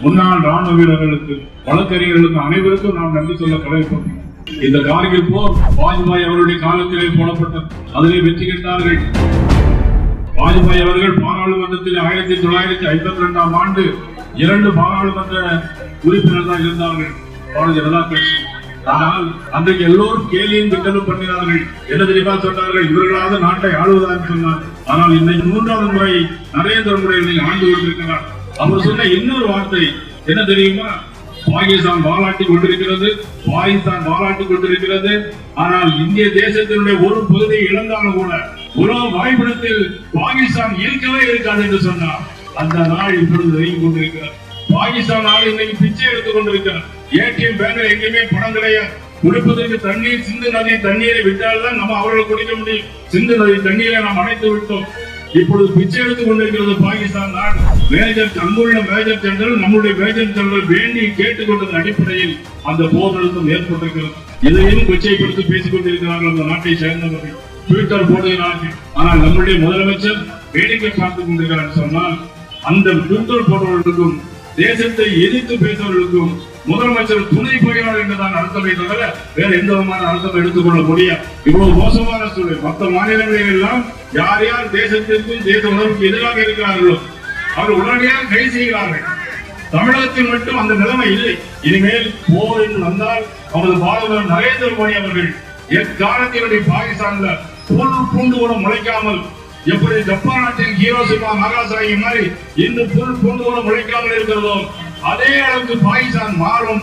முன்னாள் ராணுவ வீரர்களுக்கு, வழக்கறிஞர்களுக்கு அனைவருக்கும் நாம் நன்றி சொல்ல கடமைப்பட்டோம். இந்த கார்கில் போர் வாஜ்பாய் அவருடைய காலத்திலே போடப்பட்டது. அதிலே வெற்றி கண்டார்கள். வாஜ்பாய் அவர்கள் பாராளுமன்றத்தில் 1952ஆம் ஆண்டு 2 பாராளுமன்ற உறுப்பினர் தான் இருந்தார்கள், பாரதிய ஜனதா கட்சி. ஆனால் அன்றைக்கு எல்லோரும் கேலியும் கிண்டலும் பண்ணினார்கள். என்ன தெரியுமா சொன்னார்கள்? இவர்களாவது நாட்டை ஆளுவதாக சொன்னார். ஆனால் இன்னைக்கு 3வது முறை நரேந்திர மோடி ஆண்டு கொண்டிருக்கிறார். அவர் சொன்ன இன்னொரு வார்த்தை என்ன தெரியுமா? பாகிஸ்தான் பாராட்டி கொண்டிருக்கிறது, பாகிஸ்தான் பாராட்டி கொண்டிருக்கிறது. ஆனால் இந்திய தேசத்தினுடைய ஒரு பகுதியை இழந்தாலும் கூட உலக வாய்ப்பிடத்தில் பாகிஸ்தான் இருக்கவே இருக்காது என்று சொன்னார். அந்த நாள் இப்பொழுது நெருங்கி கொண்டிருக்கிறார். பாகிஸ்தான் நாடு இன்னைக்கு பிச்சை எடுத்துக் கொண்டிருக்கிறார். ஏடிஎம் பேங்க்ல எங்கேயுமே பணம் கிடையாது. குடிப்பதற்கு தண்ணீர் சிந்து நதி தண்ணீரை விட்டால்தான் நம்ம அவர்கள் குடிக்க முடியும். சிந்து நதி தண்ணீரை நாம் அணைத்து விட்டோம். இப்பொழுது பிச்சை எடுத்துக் கொண்டிருக்கிறது பாகிஸ்தான் நாடு. அங்குள்ள மேஜர் ஜெனரல் நம்முடைய மேஜர் ஜெனரல் வேண்டி கேட்டுக் கொண்டதன் அடிப்படையில் அந்த போர் நிறுத்தம் ஏற்பட்டிருக்கிறது. இதையும் கொச்சைப்படுத்தி பேசிக் கொண்டிருக்கிறார்கள் அந்த நாட்டை சேர்ந்தவர்கள், ட்விட்டர் போடுகிறார்கள். ஆனால் நம்முடைய முதலமைச்சர் வேடிக்கை பார்த்துக் கொண்டிருக்கிறார் சொன்னால், அந்த ட்விட்டர் போடுவர்களுக்கும் தேசத்தை எதிர்த்து பேசுவர்களுக்கும் முதலமைச்சர் துணை போகிறார் என்றுதான் அர்த்தமே தவிர வேற எந்த விதமான அர்த்தம் எடுத்துக்கொள்ள முடியாது. இவ்வளவு மோசமான சூழல் மற்ற மாநிலங்களில் எல்லாம் யார் யார் தேசத்திற்கும் தேச உணர்வுக்கு எதிராக இருக்கிறார்களோ அவர் உடனடியாக கைது செய்கிறார்கள். தமிழகத்தில் மட்டும் அந்த நிலைமை இல்லை. இனிமேல் போர் என்று வந்தால் அவரது பாரதமர் நரேந்திர மோடி அவர்கள் எக்காலத்தினுடைய பாகிஸ்தான்ல புல் பூண்டு கூட முளைக்காமல், எப்படி ஜப்பான் நாட்டின் ஹீரோஷிமா நாகாசாகி மாதிரி இன்று புல் பூண்டு கூட முளைக்காமல் இருக்கிறதோ அதே அளவுக்கு பாகிஸ்தான் மாறும்.